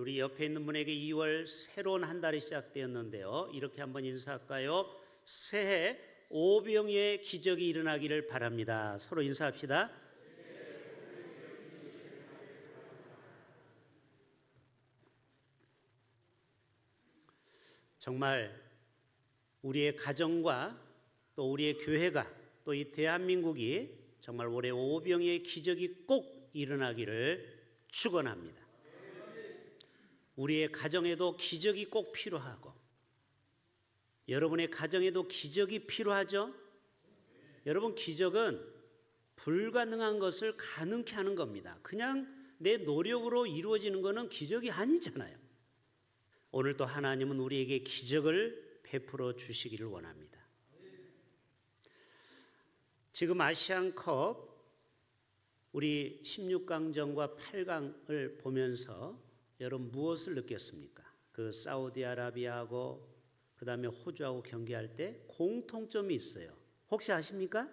우리 옆에 있는 분에게 2월 새로운 한 달이 시작되었는데요. 이렇게 한번 인사할까요? 새해 오병이의 기적이 일어나기를 바랍니다. 서로 인사합시다. 정말 우리의 가정과 또 우리의 교회가 또 이 대한민국이 정말 올해 오병이의 기적이 꼭 일어나기를 축원합니다. 우리의 가정에도 기적이 꼭 필요하고 여러분의 가정에도 기적이 필요하죠? 여러분, 기적은 불가능한 것을 가능케 하는 겁니다. 그냥 내 노력으로 이루어지는 것은 기적이 아니잖아요. 오늘도 하나님은 우리에게 기적을 베풀어 주시기를 원합니다. 지금 아시안컵 우리 16강전과 8강을 보면서 여러분 무엇을 느꼈습니까? 그 사우디아라비아하고 그 다음에 호주하고 경기할 때 공통점이 있어요. 혹시 아십니까?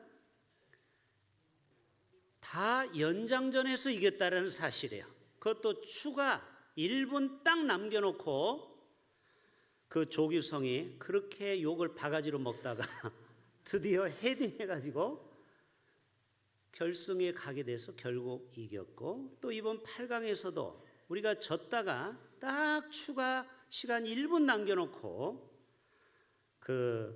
다 연장전에서 이겼다는 사실이에요. 그것도 추가 1분 딱 남겨놓고 그 조규성이 그렇게 욕을 바가지로 먹다가 드디어 헤딩해가지고 결승에 가게 돼서 결국 이겼고, 또 이번 8강에서도 우리가 졌다가 딱 추가 시간 1분 남겨놓고 그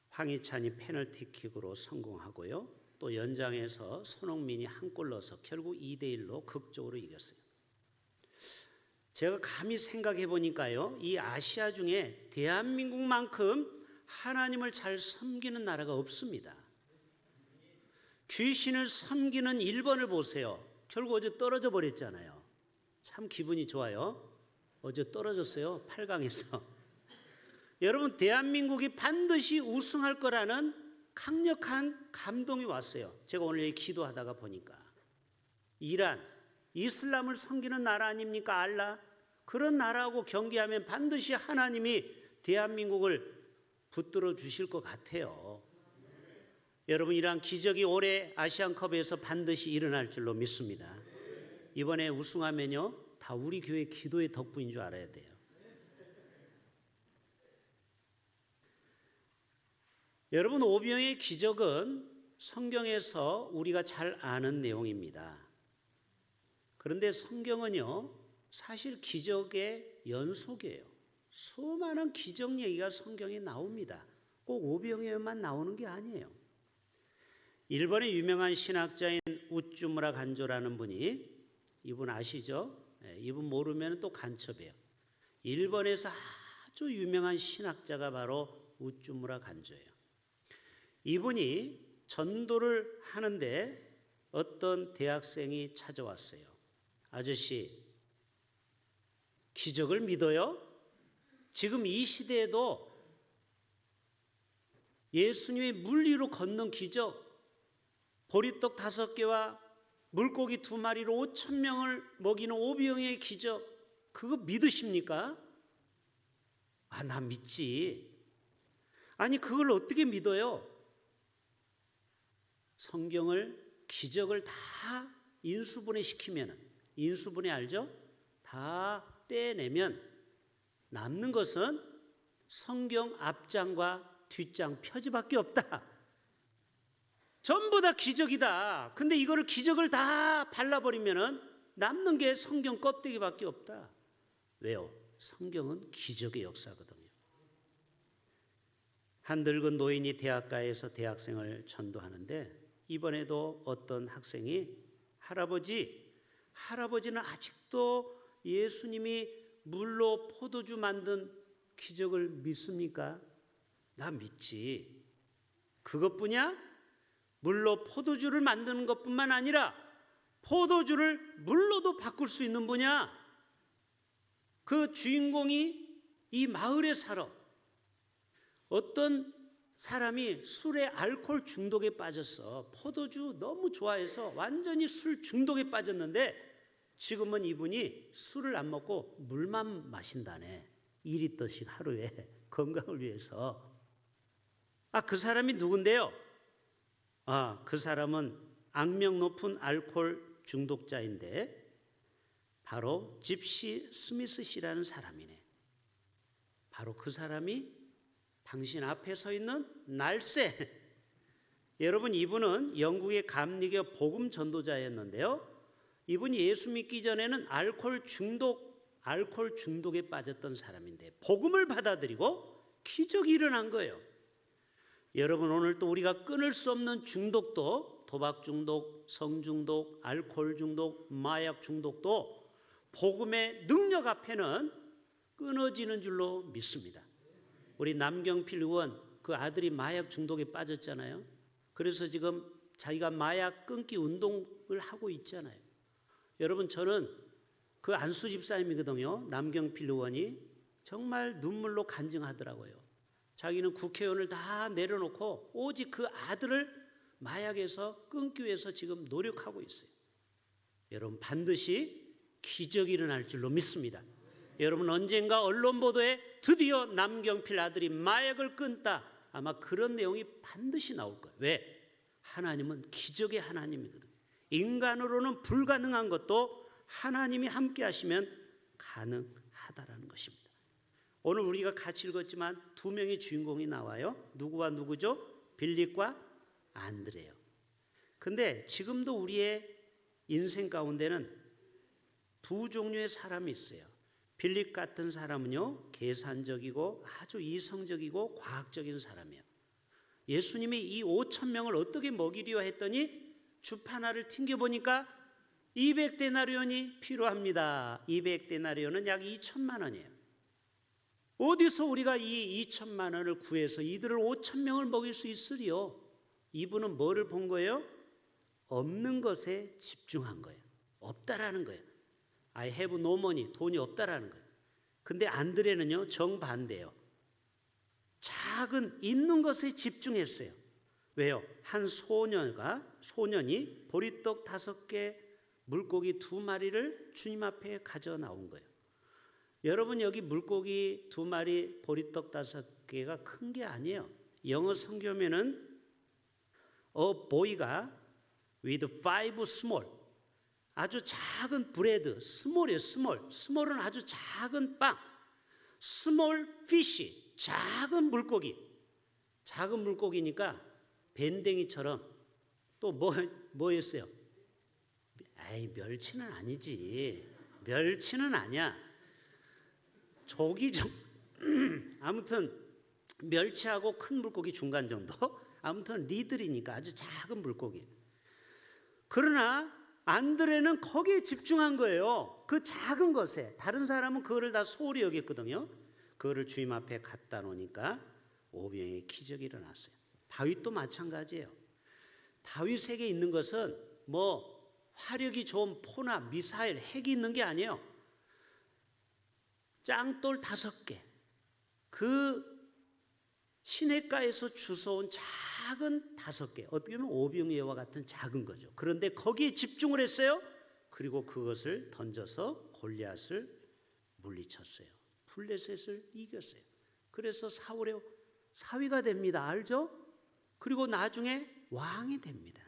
황희찬이 페널티킥으로 성공하고요. 또 연장에서 손흥민이 한 골 넣어서 결국 2대1로 극적으로 이겼어요. 제가 감히 생각해 보니까요, 이 아시아 중에 대한민국만큼 하나님을 잘 섬기는 나라가 없습니다. 귀신을 섬기는 일본을 보세요. 결국 어제 떨어져 버렸잖아요. 참 기분이 좋아요. 어제 떨어졌어요. 8강에서. 여러분, 대한민국이 반드시 우승할 거라는 강력한 감동이 왔어요. 제가 오늘 여기 기도하다가 보니까 이란, 이슬람을 섬기는 나라 아닙니까? 알라. 그런 나라하고 경기하면 반드시 하나님이 대한민국을 붙들어 주실 것 같아요. 여러분, 이러한 기적이 올해 아시안컵에서 반드시 일어날 줄로 믿습니다. 이번에 우승하면요, 다 우리 교회 기도의 덕분인 줄 알아야 돼요. 여러분, 오병이의 기적은 성경에서 우리가 잘 아는 내용입니다. 그런데 성경은요, 사실 기적의 연속이에요. 수많은 기적 얘기가 성경에 나옵니다. 꼭 오병이어만 나오는 게 아니에요. 일본의 유명한 신학자인 우쭈무라 간조라는 분이, 이분 아시죠? 이분 모르면 또 간첩이에요. 일본에서 아주 유명한 신학자가 바로 우쭈무라 간조예요. 이분이 전도를 하는데 어떤 대학생이 찾아왔어요. 아저씨, 기적을 믿어요? 지금 이 시대에도 예수님이 물 위로 걷는 기적, 보리떡 5개와 물고기 2마리로 5,000명을 먹이는 오병이의 기적, 그거 믿으십니까? 아, 나 믿지. 아니, 그걸 어떻게 믿어요? 성경을, 기적을 다 인수분해 시키면, 인수분해 알죠? 다 떼내면 남는 것은 성경 앞장과 뒷장 표지밖에 없다. 전부 다 기적이다. 근데 이거를 기적을 다 발라버리면 남는 게 성경 껍데기밖에 없다. 왜요? 성경은 기적의 역사거든요. 한 늙은 노인이 대학가에서 대학생을 전도하는데 이번에도 어떤 학생이 할아버지는 아직도 예수님이 물로 포도주 만든 기적을 믿습니까? 나 믿지. 그것뿐이야? 물로 포도주를 만드는 것뿐만 아니라 포도주를 물로도 바꿀 수 있는 분이야. 그 주인공이 이 마을에 살아. 어떤 사람이 술에 알코올 중독에 빠졌어. 포도주 너무 좋아해서 완전히 술 중독에 빠졌는데 지금은 이분이 술을 안 먹고 물만 마신다네. 2리터씩 하루에 건강을 위해서. 그 사람이 누군데요? 그 사람은 악명 높은 알코올 중독자인데 바로 집시 스미스 씨라는 사람이네. 바로 그 사람이 당신 앞에 서 있는 날쌔. 여러분, 이분은 영국의 감리교 복음 전도자였는데요. 이분이 예수 믿기 전에는 알코올 중독에 빠졌던 사람인데 복음을 받아들이고 기적이 일어난 거예요. 여러분, 오늘 또 우리가 끊을 수 없는 중독도, 도박 중독, 성 중독, 알코올 중독, 마약 중독도 복음의 능력 앞에는 끊어지는 줄로 믿습니다. 우리 남경필 의원, 그 아들이 마약 중독에 빠졌잖아요. 그래서 지금 자기가 마약 끊기 운동을 하고 있잖아요. 여러분, 저는 그 안수 집사님이거든요. 남경필 의원이 정말 눈물로 간증하더라고요. 자기는 국회의원을 다 내려놓고 오직 그 아들을 마약에서 끊기 위해서 지금 노력하고 있어요. 여러분, 반드시 기적이 일어날 줄로 믿습니다. 여러분, 언젠가 언론 보도에 드디어 남경필 아들이 마약을 끊다, 아마 그런 내용이 반드시 나올 거예요. 왜? 하나님은 기적의 하나님이거든요. 인간으로는 불가능한 것도 하나님이 함께 하시면 가능하다라는 것입니다. 오늘 우리가 같이 읽었지만 두 명의 주인공이 나와요. 누구와 누구죠? 빌립과 안드레요. 근데 지금도 우리의 인생 가운데는 두 종류의 사람이 있어요. 빌립 같은 사람은요, 계산적이고 아주 이성적이고 과학적인 사람이에요. 예수님이 이 5천 명을 어떻게 먹이려 했더니 주파나를 튕겨보니까 200데나리온이 필요합니다. 200데나리온은 약 2천만 원이에요. 어디서 우리가 이 2천만 원을 구해서 이들을 5천 명을 먹일 수 있으리요? 이분은 뭐를 본 거예요? 없는 것에 집중한 거예요. 없다라는 거예요. I have no money, 돈이 없다라는 거예요. 근데 안드레는요, 정반대예요. 작은 있는 것에 집중했어요. 왜요? 한 소년이 보리떡 5개, 물고기 2마리를 주님 앞에 가져 나온 거예요. 여러분, 여기 물고기 2마리, 보리떡 5개가 큰 게 아니에요. 영어 성경에는 A boy가 with 5 small, 아주 작은 브레드, 스몰이에요. 스몰은 아주 작은 빵, 스몰 피쉬, 작은 물고기. 작은 물고기니까 밴댕이처럼 또 뭐였어요? 에이, 멸치는 아니지. 멸치는 아니야. 조기 정 아무튼 멸치하고 큰 물고기 중간 정도. 아무튼 리들이니까 아주 작은 물고기. 그러나 안드레는 거기에 집중한 거예요. 그 작은 것에. 다른 사람은 그거를 다 소홀히 여겼거든요. 그거를 주님 앞에 갖다 놓으니까 5병의 기적이 일어났어요. 다윗도 마찬가지예요. 다윗에게 있는 것은 뭐 화력이 좋은 포나 미사일, 핵이 있는 게 아니에요. 짱돌 5개. 그 시냇가에서 주워온 작은 5개. 어떻게 보면 오병이어와 같은 작은 거죠. 그런데 거기에 집중을 했어요. 그리고 그것을 던져서 골리앗을 물리쳤어요. 블레셋을 이겼어요. 그래서 사울의 사위가 됩니다. 알죠? 그리고 나중에 왕이 됩니다.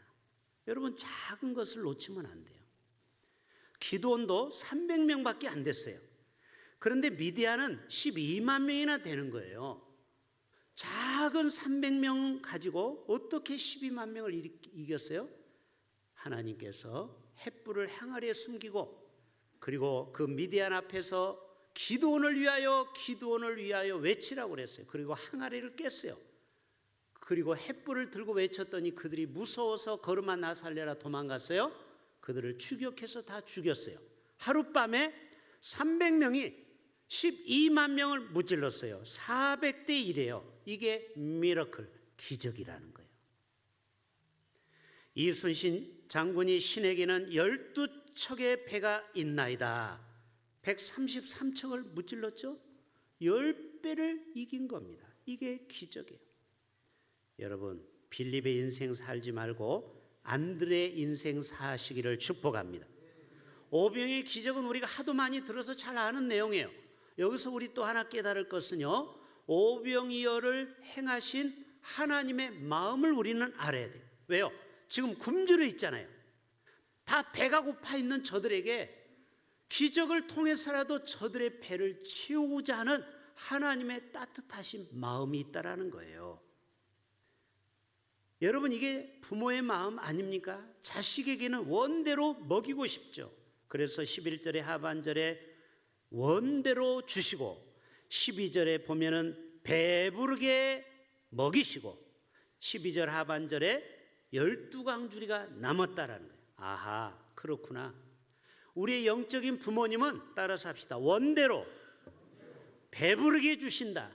여러분, 작은 것을 놓치면 안 돼요. 기드온도 300명밖에 안 됐어요. 그런데 미디안은 12만 명이나 되는 거예요. 작은 300명 가지고 어떻게 12만 명을 이겼어요? 하나님께서 횃불을 항아리에 숨기고, 그리고 그 미디안 앞에서 기드온을 위하여 외치라고 그랬어요. 그리고 항아리를 깼어요. 그리고 횃불을 들고 외쳤더니 그들이 무서워서 걸음아 나 살려라 도망갔어요. 그들을 추격해서 다 죽였어요. 하룻밤에 300명이 12만 명을 무찔렀어요. 400대 1이에요. 이게 미러클, 기적이라는 거예요. 이순신 장군이 신에게는 12척의 배가 있나이다. 133척을 무찔렀죠. 10배를 이긴 겁니다. 이게 기적이에요. 여러분, 빌립의 인생 살지 말고 안드레의 인생 사시기를 축복합니다. 오병의 기적은 우리가 하도 많이 들어서 잘 아는 내용이에요. 여기서 우리 또 하나 깨달을 것은요, 오병이어를 행하신 하나님의 마음을 우리는 알아야 돼요. 왜요? 지금 굶주려 있잖아요. 다 배가 고파 있는 저들에게 기적을 통해서라도 저들의 배를 채우고자 하는 하나님의 따뜻하신 마음이 있다라는 거예요. 여러분, 이게 부모의 마음 아닙니까? 자식에게는 원대로 먹이고 싶죠. 그래서 11절의 하반절에 원대로 주시고 12절에 보면은 배부르게 먹이시고 12절 하반절에 12강주리가 남았다라는 거예요. 아하, 그렇구나. 우리의 영적인 부모님은 따라서 합시다. 원대로 배부르게 주신다.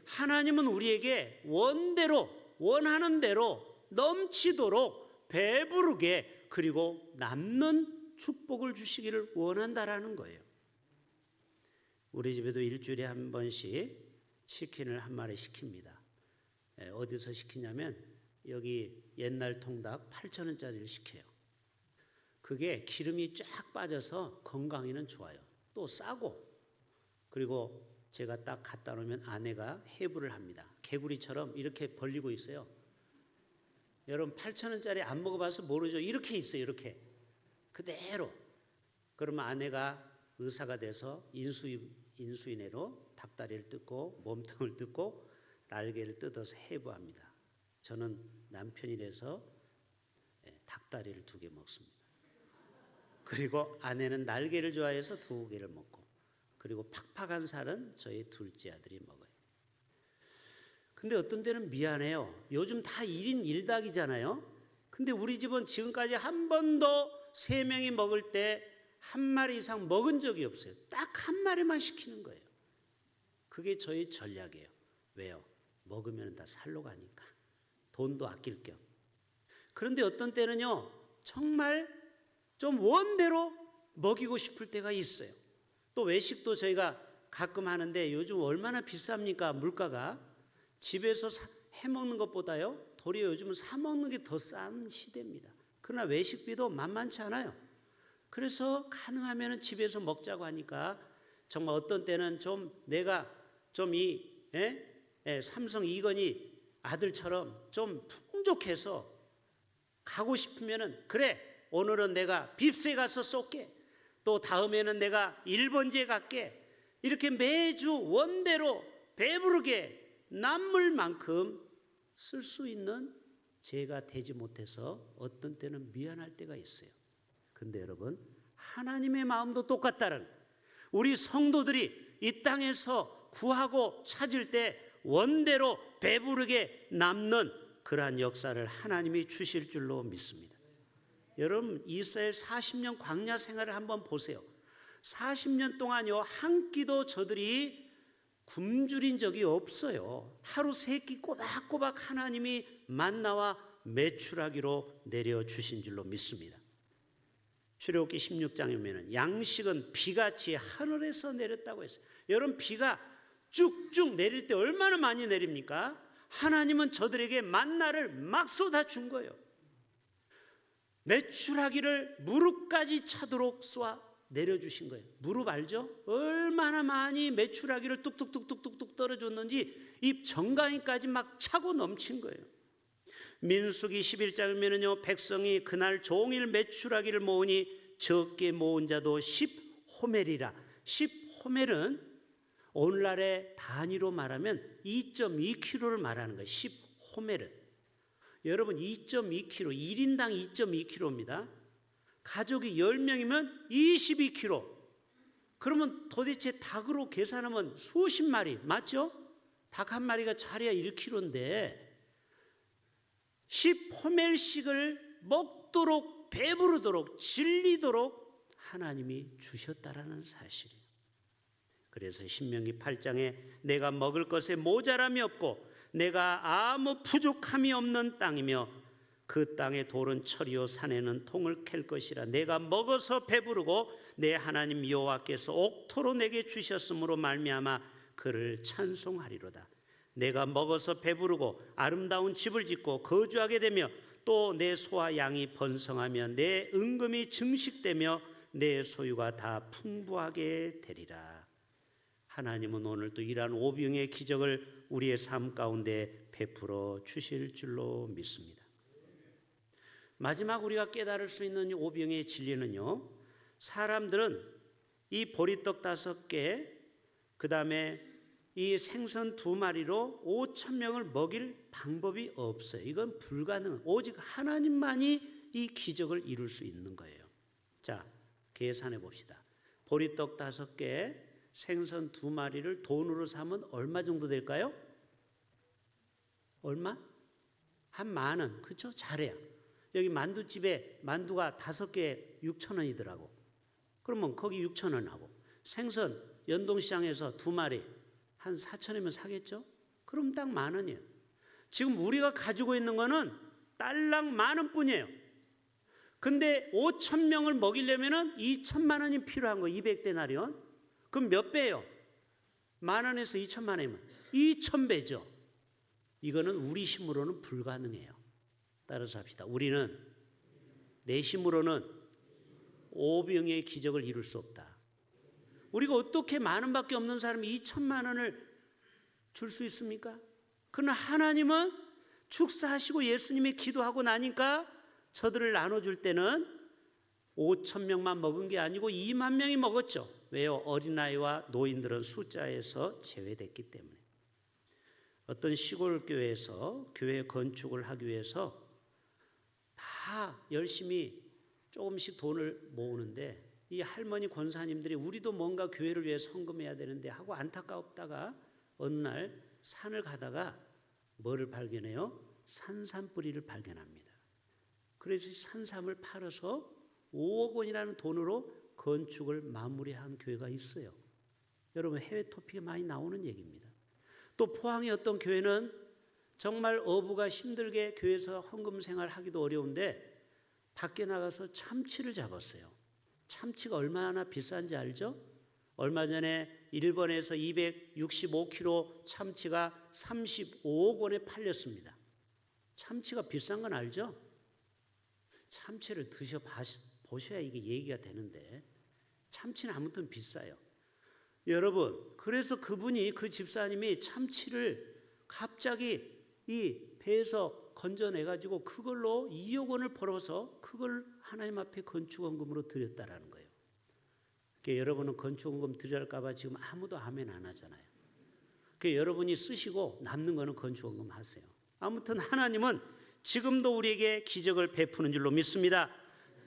하나님은 우리에게 원대로, 원하는 대로 넘치도록 배부르게, 그리고 남는 축복을 주시기를 원한다라는 거예요. 우리 집에도 일주일에 한 번씩 치킨을 한 마리 시킵니다. 어디서 시키냐면 여기 옛날 통닭 8,000원짜리를 시켜요. 그게 기름이 쫙 빠져서 건강에는 좋아요. 또 싸고, 그리고 제가 딱 갖다 놓으면 아내가 해부를 합니다. 개구리처럼 이렇게 벌리고 있어요. 여러분 8,000원짜리 안 먹어봐서 모르죠. 이렇게 있어요. 이렇게 그대로. 그러면 아내가 의사가 돼서 인수인해로 닭다리를 뜯고 몸통을 뜯고 날개를 뜯어서 해부합니다. 저는 남편이라서 닭다리를 2개 먹습니다. 그리고 아내는 날개를 좋아해서 2개를 먹고, 그리고 팍팍한 살은 저희 둘째 아들이 먹어요. 근데 어떤 때는 미안해요. 요즘 다 1인 1닭이잖아요. 근데 우리 집은 지금까지 한 번도 3명이 먹을 때 한 마리 이상 먹은 적이 없어요. 딱 한 마리만 시키는 거예요. 그게 저희 전략이에요. 왜요? 먹으면 다 살로 가니까. 돈도 아낄 겸. 그런데 어떤 때는요, 정말 좀 원대로 먹이고 싶을 때가 있어요. 또 외식도 저희가 가끔 하는데 요즘 얼마나 비쌉니까? 물가가. 집에서 해먹는 것보다요, 도리어 요즘은 사먹는 게 더 싼 시대입니다. 그러나 외식비도 만만치 않아요. 그래서 가능하면 집에서 먹자고 하니까 정말 어떤 때는 좀 내가 좀 삼성 이건희 아들처럼 좀 풍족해서 가고 싶으면은, 그래, 오늘은 내가 빕스에 가서 쏠게, 또 다음에는 내가 일본지에 갈게, 이렇게 매주 원대로 배부르게 남을 만큼 쓸 수 있는 제가 되지 못해서 어떤 때는 미안할 때가 있어요. 근데 여러분, 하나님의 마음도 똑같다는, 우리 성도들이 이 땅에서 구하고 찾을 때 원대로 배부르게 남는 그러한 역사를 하나님이 주실 줄로 믿습니다. 여러분, 이스라엘 40년 광야 생활을 한번 보세요. 40년 동안요, 한 끼도 저들이 굶주린 적이 없어요. 하루 3끼 꼬박꼬박 하나님이 만나와 매출하기로 내려주신 줄로 믿습니다. 출애굽기 16장에 보면 양식은 비같이 하늘에서 내렸다고 했어요. 여러분, 비가 쭉쭉 내릴 때 얼마나 많이 내립니까? 하나님은 저들에게 만나를 막 쏟아준 거예요. 매출하기를 무릎까지 차도록 쏘아 내려주신 거예요. 무릎 알죠? 얼마나 많이 매출하기를 뚝뚝뚝뚝뚝 떨어졌는지 입 정강이까지 막 차고 넘친 거예요. 민수기 11장에 보면요, 백성이 그날 종일 매출하기를 모으니 적게 모은 자도 10호멜이라. 10호멜은 오늘날의 단위로 말하면 2.2kg를 말하는 거예요. 10호멜은. 여러분, 2.2kg, 1인당 2.2kg입니다. 가족이 10명이면 22kg. 그러면 도대체 닭으로 계산하면 수십 마리, 맞죠? 닭 한 마리가 잘해야 1kg인데 10호멜씩을 먹도록, 배부르도록, 질리도록 하나님이 주셨다라는 사실이에요. 그래서 신명기 8장에 내가 먹을 것에 모자람이 없고 내가 아무 부족함이 없는 땅이며 그 땅의 돌은 철이요 산에는 통을 캘 것이라. 내가 먹어서 배부르고 내 하나님 여호와께서 옥토로 내게 주셨으므로 말미암아 그를 찬송하리로다. 내가 먹어서 배부르고 아름다운 집을 짓고 거주하게 되며 또 내 소와 양이 번성하며 내 은금이 증식되며 내 소유가 다 풍부하게 되리라. 하나님은 오늘도 이러한 오병의 기적을 우리의 삶 가운데 베풀어 주실 줄로 믿습니다. 마지막 우리가 깨달을 수 있는 오병의 진리는요, 사람들은 이 보리떡 5개, 그 다음에 이 생선 2마리로 5,000명을 먹일 방법이 없어요. 이건 불가능. 오직 하나님만이 이 기적을 이룰 수 있는 거예요. 자, 계산해 봅시다. 보리떡 5개, 생선 2마리를 돈으로 사면 얼마 정도 될까요? 얼마? 한 10,000원. 그렇죠? 잘해요. 여기 만두집에 만두가 5개에 6,000원이더라고. 그러면 거기 6,000원 하고, 생선 연동시장에서 2마리 한 4,000원이면 사겠죠? 그럼 딱 10,000원이에요. 지금 우리가 가지고 있는 거는 딸랑 10,000원 뿐이에요. 근데 5,000명을 먹이려면은 2천만 원이 필요한 거예요. 200데나리온. 그럼 몇 배예요? 10,000원에서 2천만 원이면 2,000배죠. 이거는 우리 힘으로는 불가능해요. 따라서 합시다. 우리는 내 힘으로는 오병의 기적을 이룰 수 없다. 우리가 어떻게 10,000원밖에 없는 사람이 2천만 원을 줄 수 있습니까? 그러나 하나님은 축사하시고 예수님이 기도하고 나니까 저들을 나눠줄 때는 5,000명만 먹은 게 아니고 2만 명이 먹었죠. 왜요? 어린아이와 노인들은 숫자에서 제외됐기 때문에. 어떤 시골 교회에서 교회 건축을 하기 위해서 다 열심히 조금씩 돈을 모으는데 이 할머니 권사님들이 우리도 뭔가 교회를 위해 헌금해야 되는데 하고 안타깝다가 어느 날 산을 가다가 뭐를 발견해요? 산삼뿌리를 발견합니다. 그래서 산삼을 팔아서 5억 원이라는 돈으로 건축을 마무리한 교회가 있어요. 여러분 해외 토픽에 많이 나오는 얘기입니다. 또 포항의 어떤 교회는 정말 어부가 힘들게 교회에서 헌금 생활하기도 어려운데 밖에 나가서 참치를 잡았어요. 참치가 얼마나 비싼지 알죠? 얼마 전에 일본에서 265kg 참치가 35억 원에 팔렸습니다. 참치가 비싼 건 알죠? 참치를 드셔보셔야 이게 얘기가 되는데 참치는 아무튼 비싸요. 여러분, 그래서 그분이 그 집사님이 참치를 갑자기 이 배에서 건져내가지고 그걸로 2억 원을 벌어서 그걸 하나님 앞에 건축원금으로 드렸다라는 거예요. 그러니까 여러분은 건축원금 드릴까봐 지금 아무도 아멘 안 하잖아요. 그러니까 여러분이 쓰시고 남는 거는 건축원금 하세요. 아무튼 하나님은 지금도 우리에게 기적을 베푸는 줄로 믿습니다.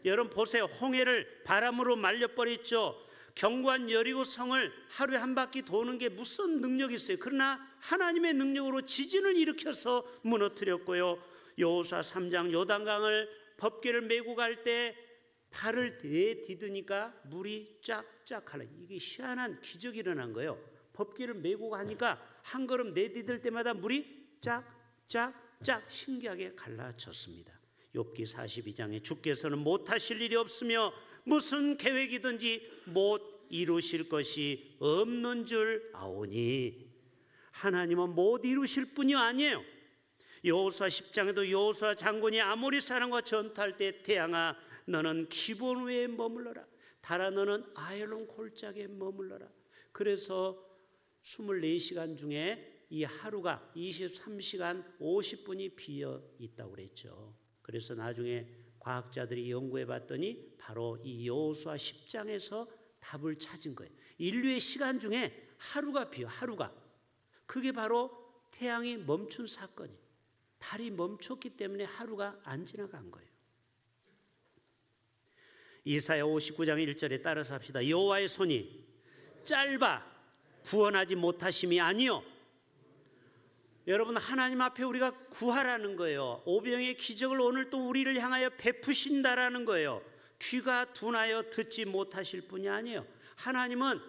여러분 보세요. 홍해를 바람으로 말려버렸죠. 견고한 여리고 성을 하루에 한 바퀴 도는 게 무슨 능력이 있어요. 그러나 하나님의 능력으로 지진을 일으켜서 무너뜨렸고요. 여호수아 3장 요단강을 법궤를 메고 갈 때 발을 디드니까 물이 쫙쫙 하라. 이게 희한한 기적이 일어난 거예요. 법궤를 메고 가니까 한 걸음 내디딜 때마다 물이 쫙쫙쫙 신기하게 갈라졌습니다. 욥기 42장에 주께서는 못하실 일이 없으며 무슨 계획이든지 못 이루실 것이 없는 줄 아오니. 하나님은 못 이루실 뿐이 아니에요. 여호수아 10장에도 여호수아 장군이 아모리 사람과 전투할 때 태양아 너는 기본 외에 머물러라, 달아 너는 아얄론 골짜기에 머물러라. 그래서 24시간 중에 이 하루가 23시간 50분이 비어 있다고 그랬죠. 그래서 나중에 과학자들이 연구해 봤더니 바로 이 여호수아 10장에서 답을 찾은 거예요. 인류의 시간 중에 하루가 비어, 하루가. 그게 바로 태양이 멈춘 사건이에요. 달이 멈췄기 때문에 하루가 안 지나간 거예요. 이사야 59장 1절에 따라서 합시다. 여호와의 손이 짧아 구원하지 못하심이 아니요. 여러분 하나님 앞에 우리가 구하라는 거예요. 오병의 기적을 오늘 또 우리를 향하여 베푸신다라는 거예요. 귀가 둔하여 듣지 못하실 분이 아니에요. 하나님은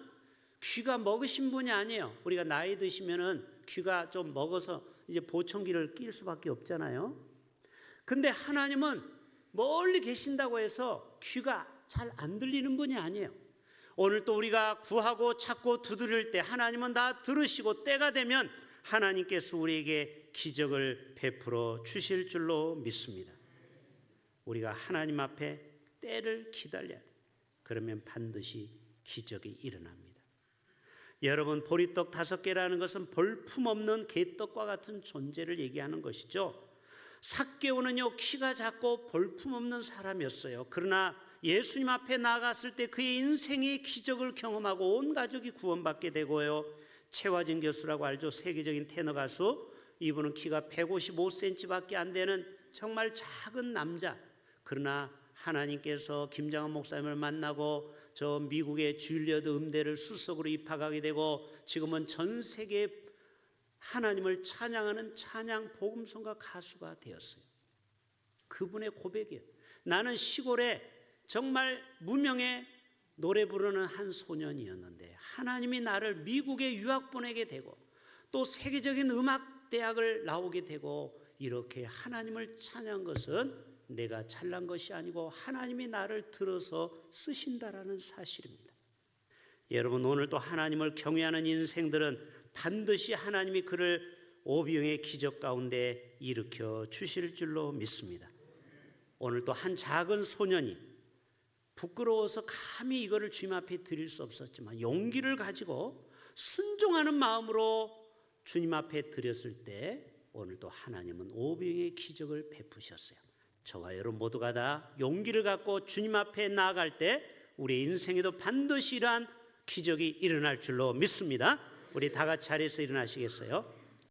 귀가 먹으신 분이 아니에요. 우리가 나이 드시면은 귀가 좀 먹어서 이제 보청기를 낄 수밖에 없잖아요. 근데 하나님은 멀리 계신다고 해서 귀가 잘 안 들리는 분이 아니에요. 오늘 또 우리가 구하고 찾고 두드릴 때 하나님은 다 들으시고 때가 되면 하나님께서 우리에게 기적을 베풀어 주실 줄로 믿습니다. 우리가 하나님 앞에 때를 기다려야 돼요. 그러면 반드시 기적이 일어납니다. 여러분 보리떡 5개라는 것은 볼품없는 개떡과 같은 존재를 얘기하는 것이죠. 삭개오는요 키가 작고 볼품없는 사람이었어요. 그러나 예수님 앞에 나아갔을 때 그의 인생의 기적을 경험하고 온 가족이 구원받게 되고요. 최화진 교수라고 알죠? 세계적인 테너 가수. 이분은 키가 155cm밖에 안 되는 정말 작은 남자. 그러나 하나님께서 김장한 목사님을 만나고 저 미국의 줄리어드 음대를 수석으로 입학하게 되고 지금은 전 세계 하나님을 찬양하는 찬양 복음성가 가수가 되었어요. 그분의 고백이에요. 나는 시골에 정말 무명의 노래 부르는 한 소년이었는데 하나님이 나를 미국에 유학 보내게 되고 또 세계적인 음악 대학을 나오게 되고 이렇게 하나님을 찬양한 것은 내가 잘난 것이 아니고 하나님이 나를 들어서 쓰신다라는 사실입니다. 여러분, 오늘도 하나님을 경외하는 인생들은 반드시 하나님이 그를 오병의 기적 가운데 일으켜 주실 줄로 믿습니다. 오늘도 한 작은 소년이 부끄러워서 감히 이거를 주님 앞에 드릴 수 없었지만 용기를 가지고 순종하는 마음으로 주님 앞에 드렸을 때 오늘도 하나님은 오병의 기적을 베푸셨어요. 저와 여러분 모두가 다 용기를 갖고 주님 앞에 나아갈 때 우리 인생에도 반드시 이러한 기적이 일어날 줄로 믿습니다. 우리 다 같이 자리에서 일어나시겠어요?